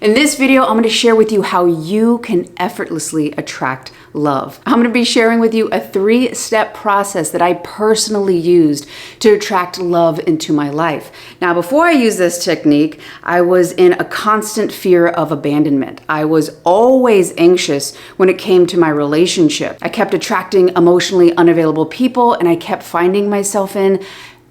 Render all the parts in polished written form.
In this video, I'm going to share with you how you can effortlessly attract love. I'm going to be sharing with you a 3-step process that I personally used to attract love into my life. Now, before I used this technique, I was in a constant fear of abandonment. I was always anxious when it came to my relationship. I kept attracting emotionally unavailable people, and I kept finding myself in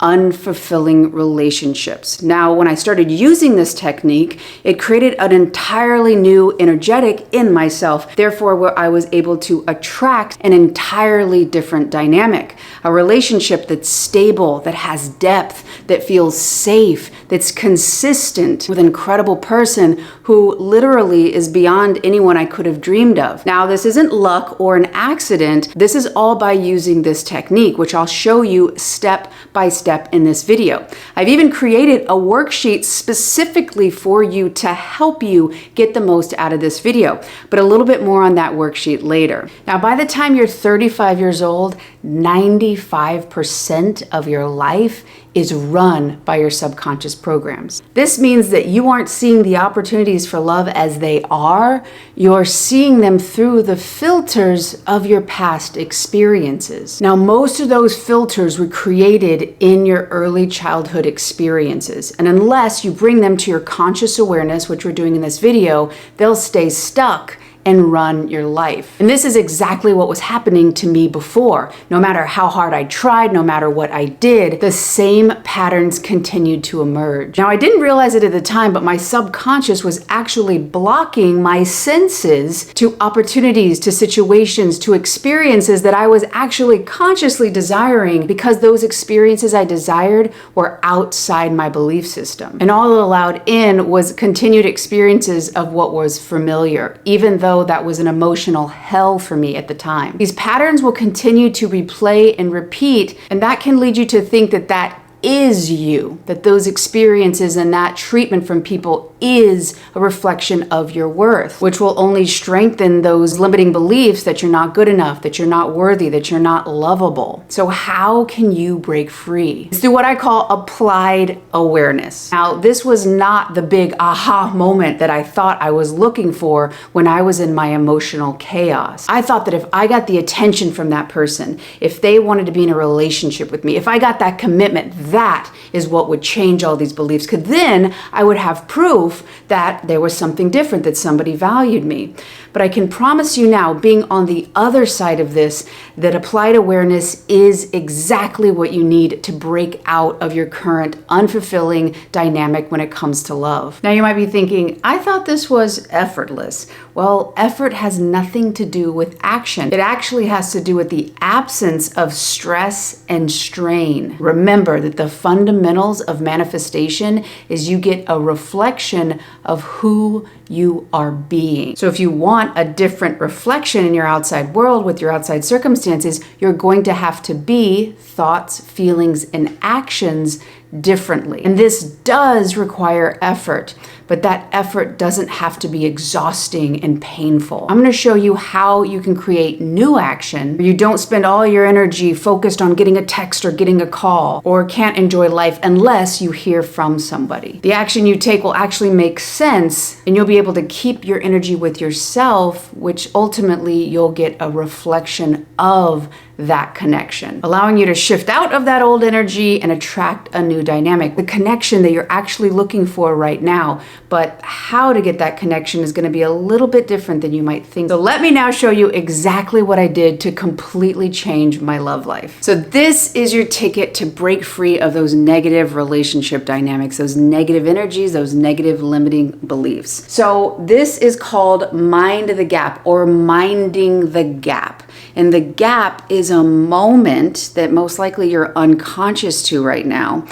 unfulfilling relationships. Now, when I started using this technique, it created an entirely new energetic in myself, therefore where I was able to attract an entirely different dynamic, a relationship that's stable, that has depth, that feels safe, that's consistent, with an incredible person who literally is beyond anyone I could have dreamed of. Now, this isn't luck or an accident. This is all by using this technique, which I'll show you step by step in this video. I've even created a worksheet specifically for you to help you get the most out of this video, but a little bit more on that worksheet later. Now, by the time you're 35 years old, 95% of your life is run by your subconscious programs. This means that you aren't seeing the opportunities for love as they are, you're seeing them through the filters of your past experiences. Now, most of those filters were created in your early childhood experiences, and unless you bring them to your conscious awareness, which we're doing in this video, they'll stay stuck and run your life. And this is exactly what was happening to me before. No matter how hard I tried, no matter what I did, the same patterns continued to emerge. Now, I didn't realize it at the time, but my subconscious was actually blocking my senses to opportunities, to situations, to experiences that I was actually consciously desiring, because those experiences I desired were outside my belief system. And all it allowed in was continued experiences of what was familiar, even though that was an emotional hell for me at the time. These patterns will continue to replay and repeat, and that can lead you to think that that is you, that those experiences and that treatment from people is a reflection of your worth, which will only strengthen those limiting beliefs that you're not good enough, that you're not worthy, that you're not lovable. So how can you break free? It's through what I call applied awareness. Now, this was not the big aha moment that I thought I was looking for when I was in my emotional chaos. I thought that if I got the attention from that person, if they wanted to be in a relationship with me, if I got that commitment, that is what would change all these beliefs, because then I would have proof that there was something different, that somebody valued me. But I can promise you now, being on the other side of this, that applied awareness is exactly what you need to break out of your current unfulfilling dynamic when it comes to love. Now, you might be thinking, I thought this was effortless. Well, effort has nothing to do with action. It actually has to do with the absence of stress and strain. Remember that the fundamentals of manifestation is you get a reflection of who you are being. So if you want a different reflection in your outside world with your outside circumstances, you're going to have to be thoughts, feelings, and actions differently. And this does require effort, but that effort doesn't have to be exhausting and painful. I'm going to show you how you can create new action where you don't spend all your energy focused on getting a text or getting a call, or can't enjoy life unless you hear from somebody. The action you take will actually make sense, and you'll be able to keep your energy with yourself, which ultimately you'll get a reflection of that connection, allowing you to shift out of that old energy and attract a new dynamic, the connection that you're actually looking for right now. But how to get that connection is going to be a little bit different than you might think. So let me now show you exactly what I did to completely change my love life. So this is your ticket to break free of those negative relationship dynamics, those negative energies, those negative limiting beliefs. So this is called Mind the Gap, or minding the gap. And the gap is a moment that most likely you're unconscious to right now.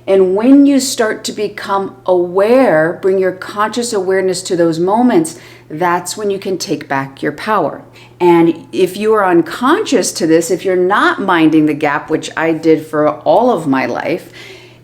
And when you start to become aware, bring your conscious awareness to those moments, that's when you can take back your power. And if you are unconscious to this, if you're not minding the gap, which I did for all of my life,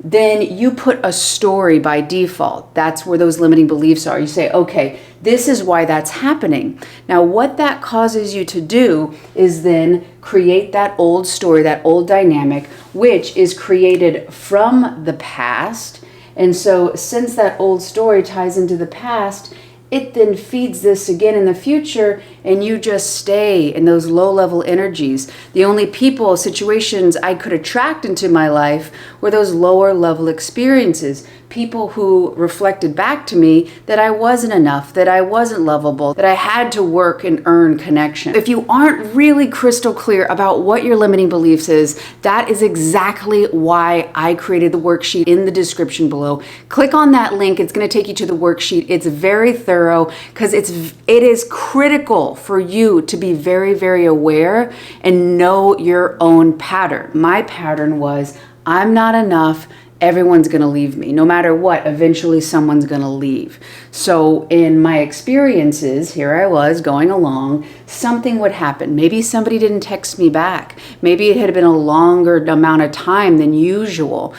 then you put a story by default. That's where those limiting beliefs are. You say, okay, this is why that's happening. Now, what that causes you to do is then create that old story, that old dynamic, which is created from the past. And so since that old story ties into the past, it then feeds this again in the future, and you just stay in those low-level energies. The only people, situations I could attract into my life were those lower-level experiences. People who reflected back to me that I wasn't enough, that I wasn't lovable, that I had to work and earn connection. If you aren't really crystal clear about what your limiting beliefs is, that is exactly why I created the worksheet in the description below. Click on that link. It's going to take you to the worksheet. It's very thorough because it is critical for you to be very, very aware and know your own pattern. My pattern was, I'm not enough. Everyone's going to leave me. No matter what, eventually someone's going to leave. So in my experiences, here I was going along, something would happen. Maybe somebody didn't text me back. Maybe it had been a longer amount of time than usual.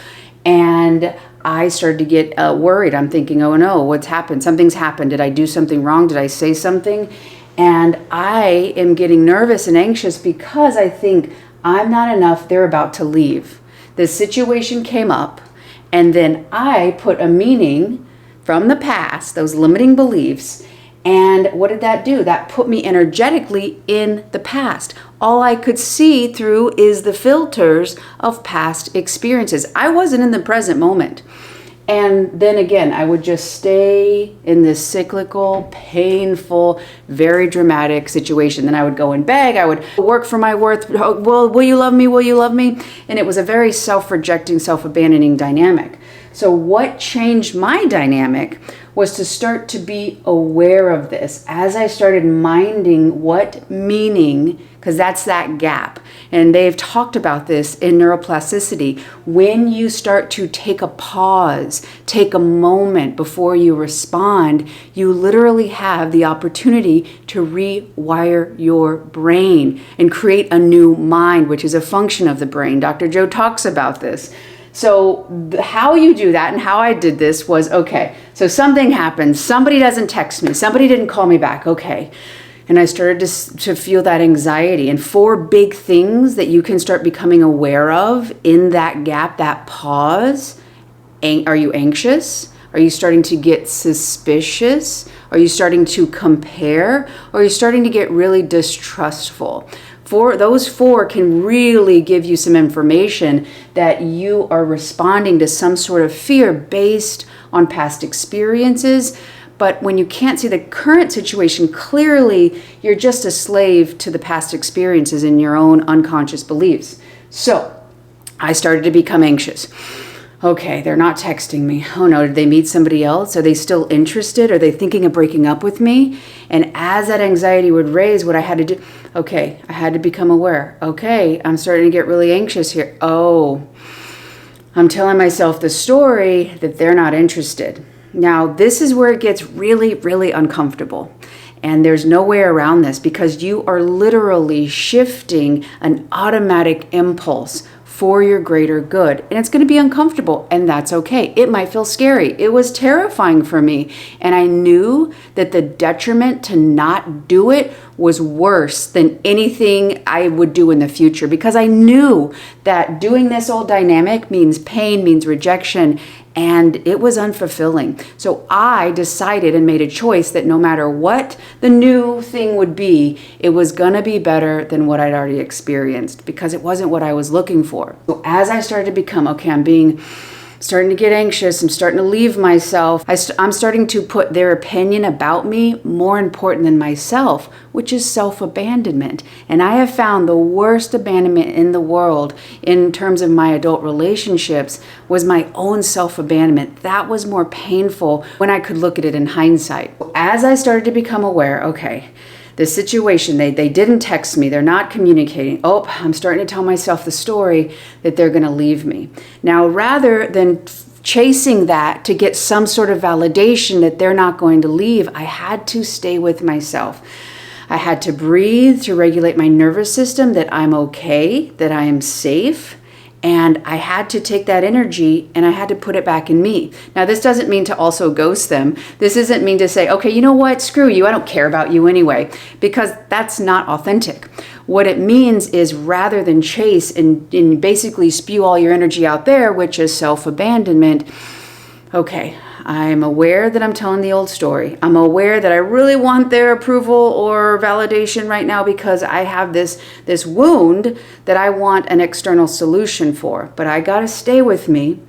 And I started to get worried. I'm thinking, oh no, what's happened? Something's happened. Did I do something wrong? Did I say something? And I am getting nervous and anxious because I think I'm not enough. They're about to leave. This situation came up. And then I put a meaning from the past, those limiting beliefs, and what did that do? That put me energetically in the past. All I could see through is the filters of past experiences. I wasn't in the present moment. And then again, I would just stay in this cyclical, painful, very dramatic situation. Then I would go and beg. I would work for my worth. Well, will you love me? Will you love me? And it was a very self-rejecting, self-abandoning dynamic. So what changed my dynamic was to start to be aware of this as I started minding what meaning, because that's that gap. And they've talked about this in neuroplasticity. When you start to take a pause, take a moment before you respond, you literally have the opportunity to rewire your brain and create a new mind, which is a function of the brain. Dr. Joe talks about this. So how you do that and how I did this was, okay, so something happened. Somebody doesn't text me. Somebody didn't call me back. Okay. And I started to feel that anxiety. And 4 big things that you can start becoming aware of in that gap, that pause. Are you anxious? Are you starting to get suspicious? Are you starting to compare? Or are you starting to get really distrustful? Those 4 can really give you some information that you are responding to some sort of fear based on past experiences. But when you can't see the current situation clearly, you're just a slave to the past experiences and your own unconscious beliefs. So I started to become anxious. Okay, they're not texting me. Oh no, did they meet somebody else? Are they still interested? Are they thinking of breaking up with me? And as that anxiety would raise, what I had to do, okay, I had to become aware. Okay, I'm starting to get really anxious here. Oh, I'm telling myself the story that they're not interested. Now, this is where it gets really, really uncomfortable. And there's no way around this because you are literally shifting an automatic impulse for your greater good. And it's going to be uncomfortable, and that's okay. It might feel scary. It was terrifying for me. And I knew that the detriment to not do it was worse than anything I would do in the future because I knew that doing this old dynamic means pain, means rejection, and it was unfulfilling. So I decided and made a choice that no matter what the new thing would be, it was going to be better than what I'd already experienced because it wasn't what I was looking for. So as I started to become, okay, I'm starting to get anxious, I'm starting to leave myself, I'm starting to put their opinion about me more important than myself, which is self-abandonment. And I have found the worst abandonment in the world in terms of my adult relationships was my own self-abandonment. That was more painful when I could look at it in hindsight. As I started to become aware, okay, the situation, they didn't text me, they're not communicating. Oh, I'm starting to tell myself the story that they're going to leave me. Now, rather than chasing that to get some sort of validation that they're not going to leave, I had to stay with myself. I had to breathe to regulate my nervous system that I'm okay, that I am safe. And I had to take that energy and I had to put it back in me. Now, this doesn't mean to also ghost them. This doesn't mean to say, okay, you know what? Screw you. I don't care about you anyway, because that's not authentic. What it means is rather than chase and basically spew all your energy out there, which is self-abandonment, okay, I'm aware that I'm telling the old story. I'm aware that I really want their approval or validation right now because I have this wound that I want an external solution for. But I got to stay with me.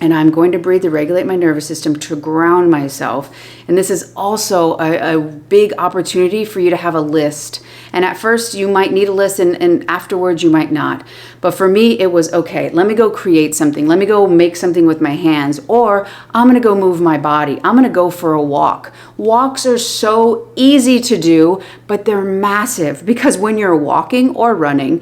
And I'm going to breathe to regulate my nervous system to ground myself. And this is also a big opportunity for you to have a list. And at first you might need a list and afterwards you might not. But for me, it was, okay, let me go create something. Let me go make something with my hands, or I'm going to go move my body. I'm going to go for a walk. Walks are so easy to do, but they're massive because when you're walking or running,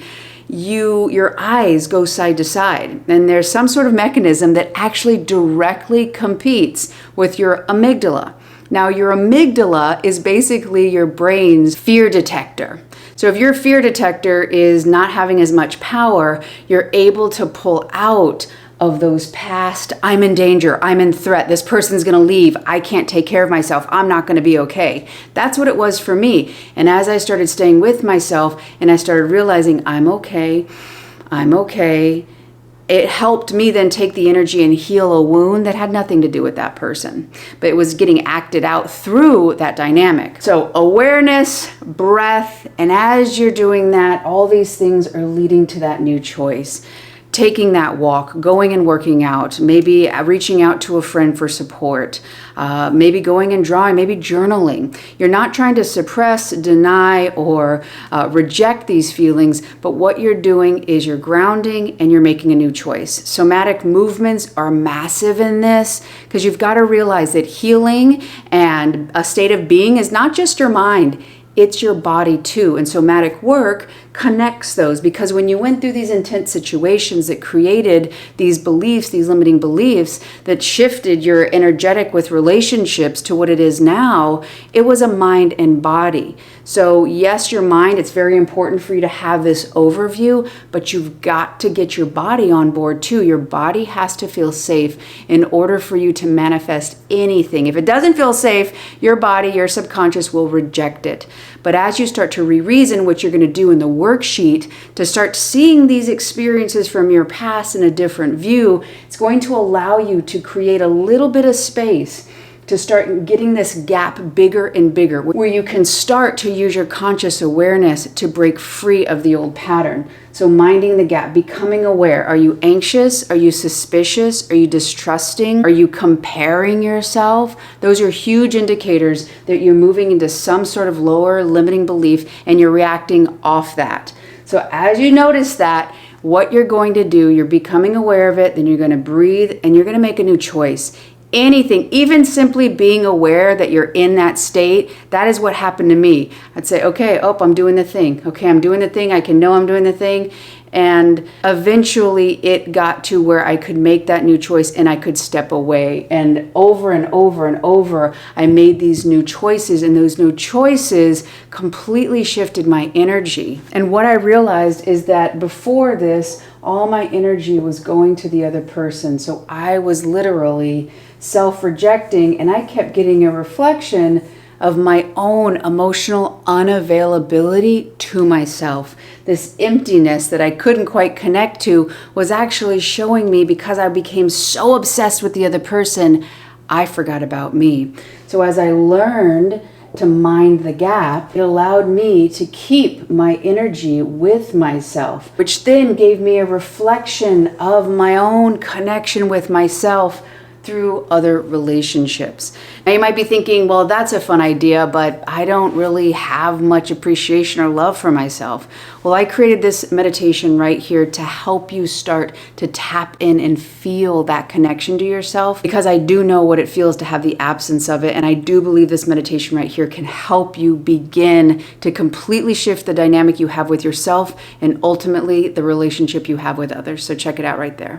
your eyes go side to side, and there's some sort of mechanism that actually directly competes with your amygdala. Now, your amygdala is basically your brain's fear detector. So if your fear detector is not having as much power, you're able to pull out of those past, I'm in danger, I'm in threat, this person's gonna leave, I can't take care of myself, I'm not gonna be okay. That's what it was for me. And as I started staying with myself and I started realizing I'm okay, it helped me then take the energy and heal a wound that had nothing to do with that person, but it was getting acted out through that dynamic. So awareness, breath, and as you're doing that, all these things are leading to that new choice. Taking that walk, going and working out, maybe reaching out to a friend for support, maybe going and drawing, maybe journaling. You're not trying to suppress, deny, or reject these feelings, but what you're doing is you're grounding and you're making a new choice. Somatic movements are massive in this because you've got to realize that healing and a state of being is not just your mind, it's your body too. And somatic work connects those, because when you went through these intense situations that created these beliefs, these limiting beliefs that shifted your energetic with relationships to what it is now, it was a mind and body. So yes, your mind, it's very important for you to have this overview, but you've got to get your body on board too. Your body has to feel safe in order for you to manifest anything. If it doesn't feel safe, your body, your subconscious will reject it. But as you start to re-reason what you're going to do in the worksheet, to start seeing these experiences from your past in a different view, it's going to allow you to create a little bit of space to start getting this gap bigger and bigger, where you can start to use your conscious awareness to break free of the old pattern. So minding the gap, becoming aware. Are you anxious? Are you suspicious? Are you distrusting? Are you comparing yourself? Those are huge indicators that you're moving into some sort of lower limiting belief and you're reacting off that. So as you notice that, what you're going to do, you're becoming aware of it, then you're going to breathe and you're going to make a new choice. Anything, even simply being aware that you're in that state, that is what happened to me. I'd say, okay, I'm doing the thing. Okay, I'm doing the thing. I can know I'm doing the thing. And eventually it got to where I could make that new choice and I could step away. And over and over and over, I made these new choices, and those new choices completely shifted my energy. And what I realized is that before this, all my energy was going to the other person. So I was literally self-rejecting, and I kept getting a reflection of my own emotional unavailability to myself. This emptiness that I couldn't quite connect to was actually showing me, because I became so obsessed with the other person, I forgot about me. So as I learned to mind the gap, it allowed me to keep my energy with myself, which then gave me a reflection of my own connection with myself through other relationships. Now you might be thinking, well, that's a fun idea, but I don't really have much appreciation or love for myself. Well, I created this meditation right here to help you start to tap in and feel that connection to yourself, because I do know what it feels to have the absence of it. And I do believe this meditation right here can help you begin to completely shift the dynamic you have with yourself and ultimately the relationship you have with others. So check it out right there.